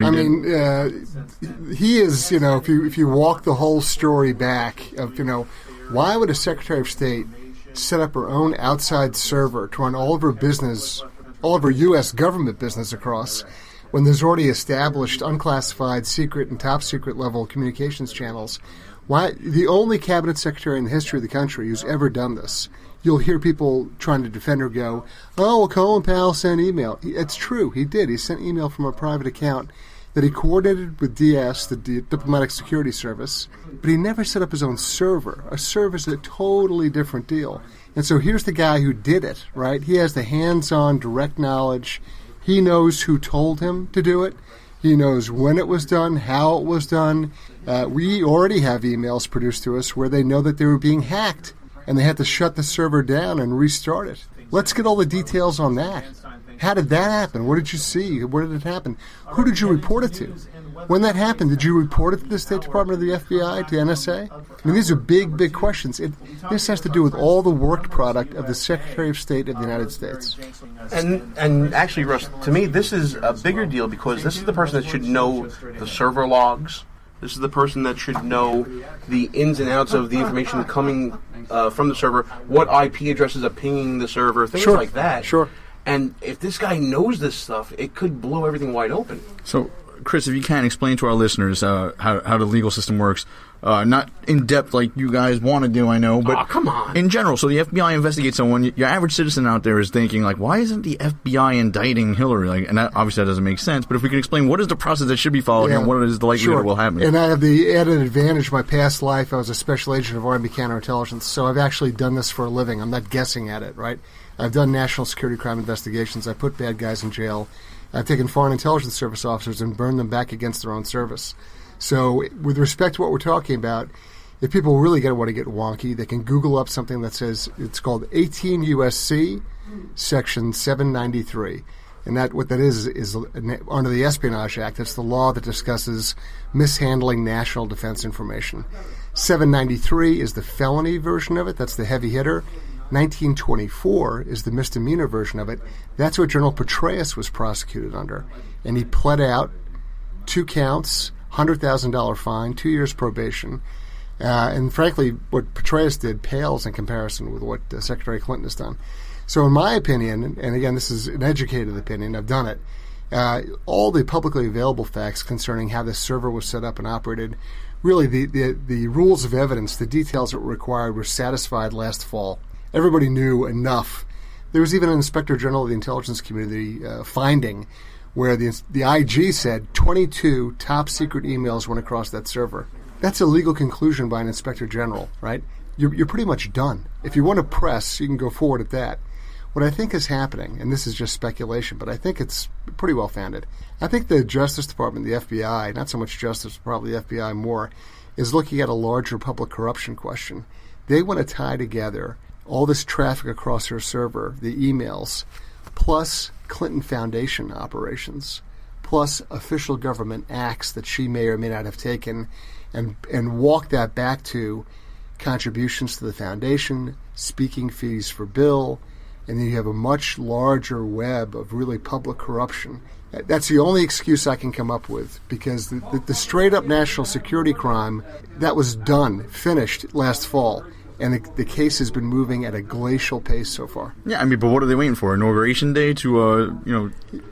I mean, he is, if you walk the whole story back of, why would a Secretary of State set up her own outside server to run all of her business, all of her U.S. government business across, when there's already established unclassified, secret, and top secret level communications channels? Why? The only cabinet secretary in the history of the country who's ever done this. You'll hear people trying to defend her go, oh, well, Colin Powell sent email. It's true. He did. He sent email from a private account that he coordinated with DS, the Diplomatic Security Service, but he never set up his own server. A server is a totally different deal. And so here's the guy who did it, right? He has the hands-on direct knowledge. He knows who told him to do it. He knows when it was done, how it was done. We already have emails produced to us where they know that they were being hacked, and they had to shut the server down and restart it. Let's get all the details on that. How did that happen? What did you see? Where did it happen? Who did you report it to? When that happened, did you report it to the State Department or the FBI, to NSA? I mean, these are big, big questions. This has to do with all the work product of the Secretary of State of the United States. And actually, Russ, to me, this is a bigger deal because this is the person that should know the server logs. This is the person that should know the ins and outs of the information coming from the server, what IP addresses are pinging the server, things like that. Sure. And if this guy knows this stuff, it could blow everything wide open. So, Chris, if you can explain to our listeners how the legal system works, not in depth like you guys want to do, I know, but come on. In general. So the FBI investigates someone. Your average citizen out there is thinking, like, why isn't the FBI indicting Hillary? And that, obviously that doesn't make sense. But if we can explain what is the process that should be followed here and what is the likelihood it will happen. And I have the added advantage of my past life. I was a special agent of Army counterintelligence, so I've actually done this for a living. I'm not guessing at it, right? I've done national security crime investigations. I put bad guys in jail. I've taken Foreign Intelligence Service officers and burned them back against their own service. So with respect to what we're talking about, if people really want to get wonky, they can Google up something that says, it's called 18 U.S.C. Section 793. And that what that is under the Espionage Act. It's the law that discusses mishandling national defense information. 793 is the felony version of it. That's the heavy hitter. 1924 is the misdemeanor version of it. That's what General Petraeus was prosecuted under. And he pled out 2 counts, $100,000 fine, 2 years probation. And frankly, what Petraeus did pales in comparison with what Secretary Clinton has done. So in my opinion, and again, this is an educated opinion, I've done it, all the publicly available facts concerning how this server was set up and operated, really the rules of evidence, the details that were required were satisfied last fall. Everybody knew enough. There was even an Inspector General of the Intelligence Community finding where the IG said 22 top secret emails went across that server. That's a legal conclusion by an Inspector General, right? You're pretty much done. If you want to press, you can go forward at that. What I think is happening, and this is just speculation, but I think it's pretty well founded. I think the Justice Department, the FBI, not so much Justice, probably the FBI more, is looking at a larger public corruption question. They want to tie together all this traffic across her server, the emails, plus Clinton Foundation operations, plus official government acts that she may or may not have taken, and walk that back to contributions to the foundation, speaking fees for Bill, and then you have a much larger web of really public corruption. That's the only excuse I can come up with, because the straight-up national security crime, that was done, finished last fall. And the case has been moving at a glacial pace so far. Yeah, I mean, but what are they waiting for? Inauguration day to,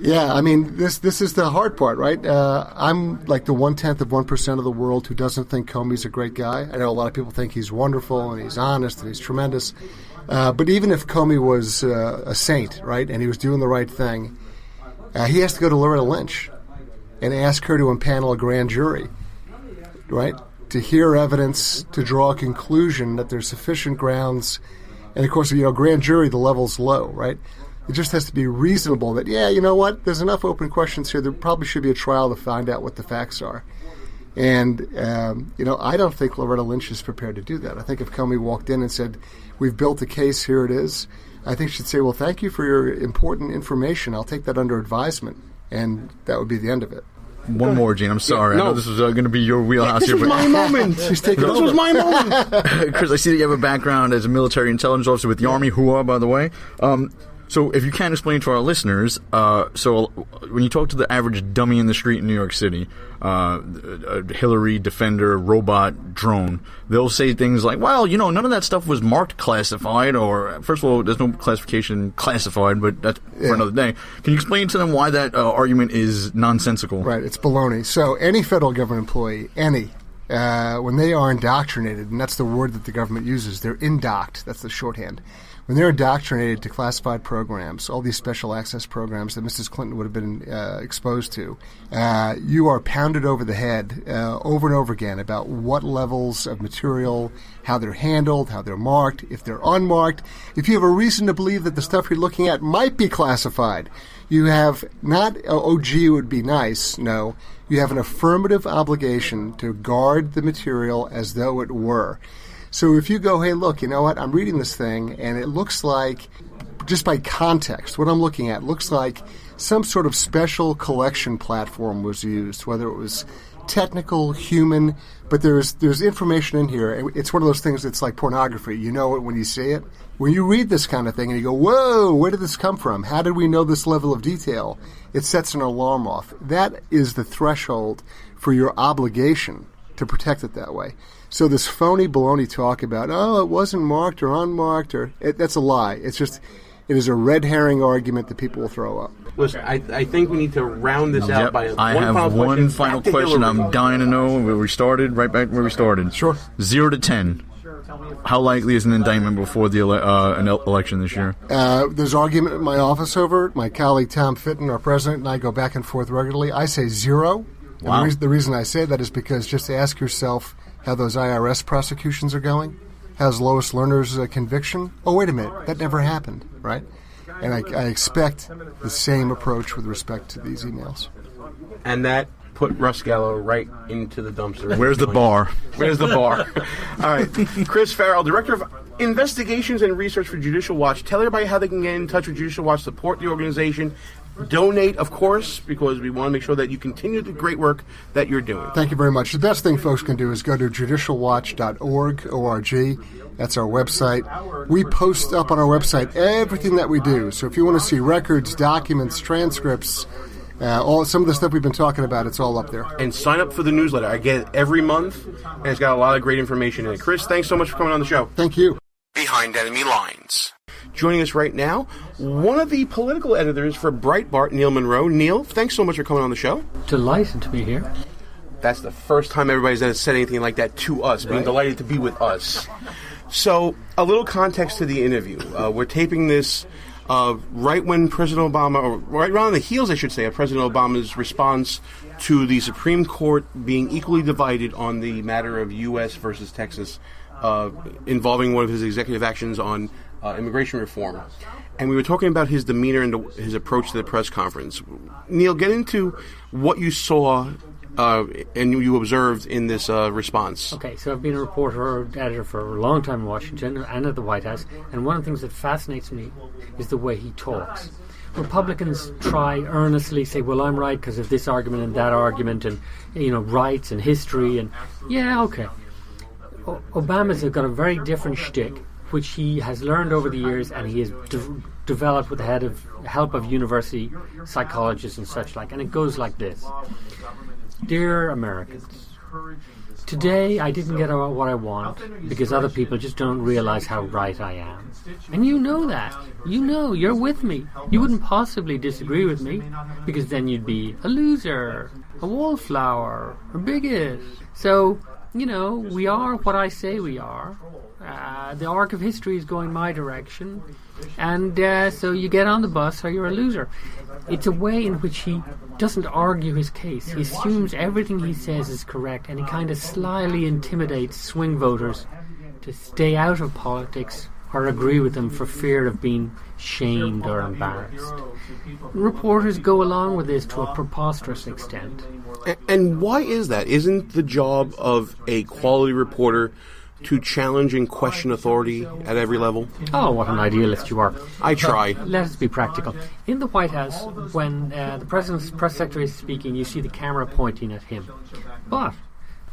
Yeah, I mean, this is the hard part, right? I'm like the 1/10 of 1% of the world who doesn't think Comey's a great guy. I know a lot of people think he's wonderful and he's honest and he's tremendous. But even if Comey was a saint, right, and he was doing the right thing, he has to go to Loretta Lynch and ask her to impanel a grand jury, right? To hear evidence, to draw a conclusion that there's sufficient grounds. And, of course, grand jury, the level's low, right? It just has to be reasonable that, yeah, you know what, there's enough open questions here. There probably should be a trial to find out what the facts are. And, I don't think Loretta Lynch is prepared to do that. I think if Comey walked in and said, we've built a case, here it is, I think she'd say, well, thank you for your important information. I'll take that under advisement. And that would be the end of it. One more, Gene. I'm sorry. No. I know this was going to be your wheelhouse this here. Was my moment. She's taking this over. was my moment. Chris, I see that you have a background as a military intelligence officer with the Army, HUA, by the way. So if you can explain to our listeners, so when you talk to the average dummy in the street in New York City, a Hillary defender, robot, drone, they'll say things like, well, none of that stuff was marked classified, or first of all, there's no classification classified, but that's for another day. Can you explain to them why that argument is nonsensical? Right, it's baloney. So any federal government employee, when they are indoctrinated, and that's the word that the government uses, they're indoct, that's the shorthand. When they're indoctrinated to classified programs, all these special access programs that Mrs. Clinton would have been exposed to, you are pounded over the head over and over again about what levels of material, how they're handled, how they're marked, if they're unmarked. If you have a reason to believe that the stuff you're looking at might be classified, you have not, gee, it would be nice. No, you have an affirmative obligation to guard the material as though it were. So if you go, hey, look, you know what, I'm reading this thing, and it looks like, just by context, what I'm looking at looks like some sort of special collection platform was used, whether it was technical, human, but there's information in here. It's one of those things that's like pornography. You know it when you see it. When you read this kind of thing and you go, whoa, where did this come from? How did we know this level of detail? It sets an alarm off. That is the threshold for your obligation to protect it that way. So this phony baloney talk about, it wasn't marked or unmarked, that's a lie. It is a red herring argument that people will throw up. Listen, I think we need to round this out by I have one final question. I'm dying to know where we started, right back where we started. Sure. 0 to 10. How likely is an indictment before the an election this year? There's argument in my office over it. My colleague Tom Fitton, our president, and I go back and forth regularly. I say 0. Wow. The reason I say that is because just ask yourself how those IRS prosecutions are going. How's Lois Lerner's conviction? Oh, wait a minute. That never happened, right? And I expect the same approach with respect to these emails. And that put Russ Gallo right into the dumpster. Where's the bar? Where's the bar? All right. Chris Farrell, Director of Investigations and Research for Judicial Watch. Tell everybody how they can get in touch with Judicial Watch, support the organization, donate, of course, because we want to make sure that you continue the great work that you're doing. Thank you very much. The best thing folks can do is go to judicialwatch.org, O-R-G. That's our website. We post up on our website everything that we do. So if you want to see records, documents, transcripts, some of the stuff we've been talking about, it's all up there. And sign up for the newsletter. I get it every month, and it's got a lot of great information in it. Chris, thanks so much for coming on the show. Thank you. Behind Enemy Lines. Joining us right now, one of the political editors for Breitbart, Neil Monroe. Neil, thanks so much for coming on the show. Delighted to be here. That's the first time everybody's ever said anything like that to us, being delighted to be with us. So, a little context to the interview. We're taping this right when President Obama, or right around on the heels, I should say, of President Obama's response to the Supreme Court being equally divided on the matter of U.S. versus Texas, involving one of his executive actions on immigration reform. And we were talking about his demeanor and his approach to the press conference. Neil, get into what you saw and you observed in this response. Okay, so I've been a reporter or editor for a long time in Washington and at the White House, and one of the things that fascinates me is the way he talks. Republicans try earnestly say, well, I'm right because of this argument and that argument and, rights and history and, yeah, okay. Obama's got a very different shtick, which he has learned over the years, and he has developed with the help of university psychologists and such like. And it goes like this. Dear Americans, today I didn't get what I want because other people just don't realize how right I am. And you know that. You know, you're with me. You wouldn't possibly disagree with me because then you'd be a loser, a wallflower, a bigot. So, we are what I say we are. The arc of history is going my direction. And so you get on the bus or you're a loser. It's a way in which he doesn't argue his case. He assumes everything he says is correct, and he kind of slyly intimidates swing voters to stay out of politics or agree with them for fear of being shamed or embarrassed. Reporters go along with this to a preposterous extent. And why is that? Isn't the job of a quality reporter to challenge and question authority at every level? Oh, what an idealist you are. I try. But let us be practical. In the White House, when the President's press secretary is speaking, you see the camera pointing at him. But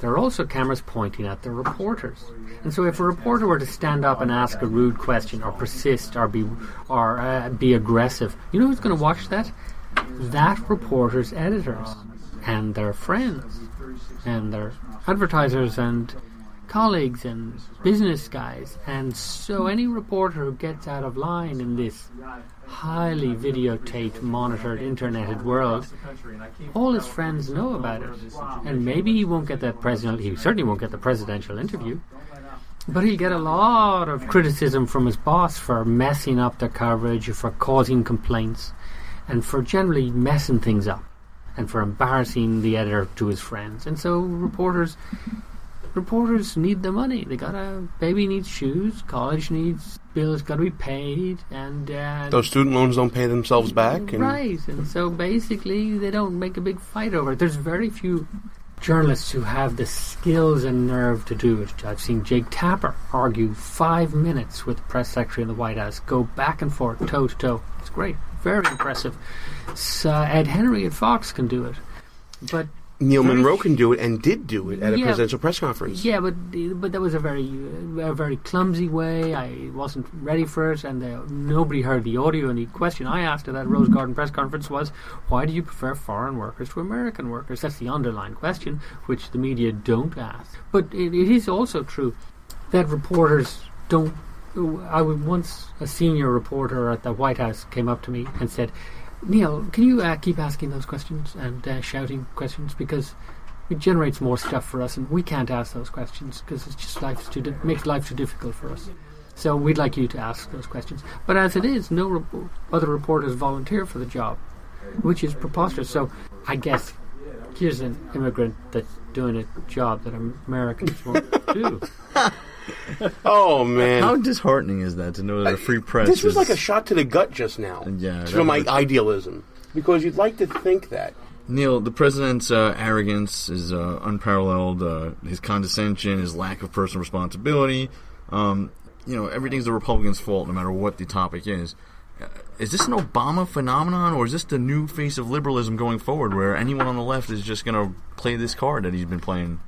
there are also cameras pointing at the reporters. And so if a reporter were to stand up and ask a rude question or persist or be aggressive, you know who's going to watch that? That reporter's editors and their friends and their advertisers and colleagues and business guys. And so any reporter who gets out of line in this highly videotaped, monitored, interneted world, all his friends know about it. And maybe he won't get he certainly won't get the presidential interview, but he'll get a lot of criticism from his boss for messing up their coverage, for causing complaints, and for generally messing things up, and for embarrassing the editor to his friends. And so reporters need the money. Baby needs shoes, college needs bills, got to be paid, and those student loans don't pay themselves back. Right, and so basically they don't make a big fight over it. There's very few journalists who have the skills and nerve to do it. I've seen Jake Tapper argue 5 minutes with the press secretary in the White House, go back and forth, toe to toe. It's great, very impressive. So Ed Henry at Fox can do it, but Neil Monroe can do it and did do it at a presidential press conference. Yeah, but that was a very clumsy way. I wasn't ready for it, and nobody heard the audio. And the question I asked at that Rose Garden press conference was, why do you prefer foreign workers to American workers? That's the underlying question, which the media don't ask. But it is also true that reporters don't... Once a senior reporter at the White House came up to me and said, Neil, can you keep asking those questions and shouting questions, because it generates more stuff for us, and we can't ask those questions because it's just makes life too difficult for us. So we'd like you to ask those questions. But as it is, no other reporters volunteer for the job, which is preposterous. So I guess here's an immigrant that's doing a job that Americans won't do. Oh, man. How disheartening is that to know that a free press This was like a shot to the gut just now. Yeah, from my idealism. Because you'd like to think that. Neil, the president's arrogance is unparalleled. His condescension, his lack of personal responsibility. Everything's the Republicans' fault no matter what the topic is. Is this an Obama phenomenon, or is this the new face of liberalism going forward, where anyone on the left is just going to play this card that he's been playing?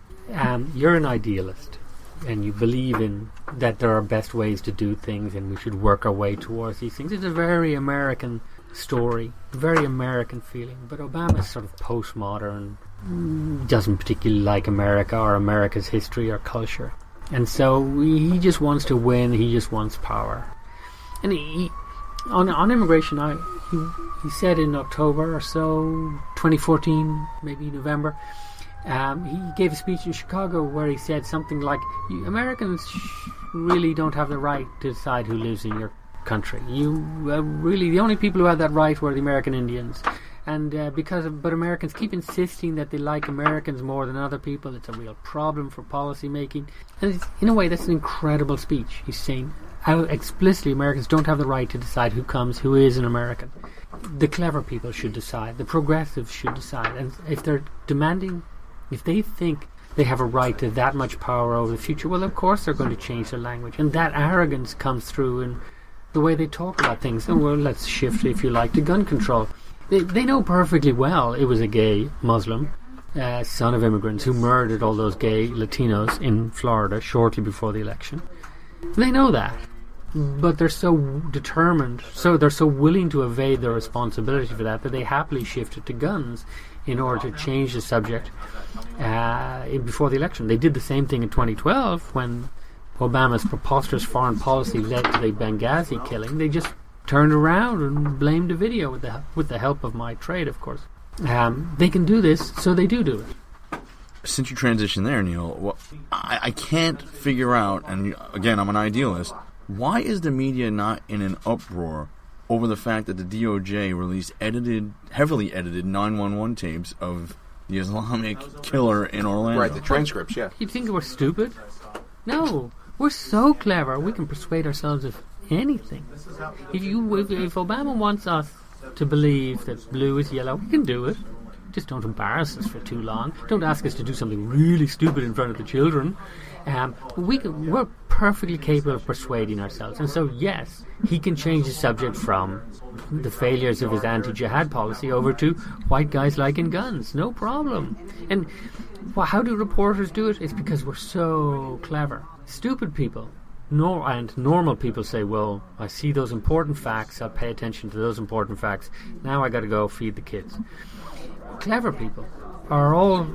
You're an idealist, and you believe in that there are best ways to do things, and we should work our way towards these things. It's a very American story, very American feeling. But Obama's sort of postmodern, doesn't particularly like America or America's history or culture, and so he just wants to win. He just wants power. And he on immigration, he said in October or so, 2014, maybe November. He gave a speech in Chicago where he said something like, Americans really don't have the right to decide who lives in your country. Really, the only people who had that right were the American Indians. And but Americans keep insisting that they like Americans more than other people. It's a real problem for policy making. And in a way, that's an incredible speech. He's saying how explicitly Americans don't have the right to decide who is an American. The clever people should decide. The progressives should decide. And if they're demanding... If they think they have a right to that much power over the future, well, of course they're going to change their language. And that arrogance comes through in the way they talk about things. And, well, let's shift, if you like, to gun control. They know perfectly well it was a gay Muslim, son of immigrants, who murdered all those gay Latinos in Florida shortly before the election. They know that. But they're so determined, they're so willing to evade their responsibility for that they happily shifted to guns in order to change the subject before the election. They did the same thing in 2012 when Obama's preposterous foreign policy led to the Benghazi killing. They just turned around and blamed the video with the help of my trade, of course. They can do this, so they do it. Since you transitioned there, Neil, I can't figure out, and again, I'm an idealist, why is the media not in an uproar over the fact that the DOJ released heavily edited 911 tapes of the Islamic killer in Orlando? Right, the transcripts, yeah. You think we're stupid? No, we're so clever. We can persuade ourselves of anything. If Obama wants us to believe that blue is yellow, we can do it. Just don't embarrass us for too long. Don't ask us to do something really stupid in front of the children. We're perfectly capable of persuading ourselves. And so, yes, he can change the subject from the failures of his anti-jihad policy over to white guys liking guns. No problem. And how do reporters do it? It's because we're so clever. Stupid people and normal people say, well, I see those important facts, I'll pay attention to those important facts. Now I got to go feed the kids. Clever people are all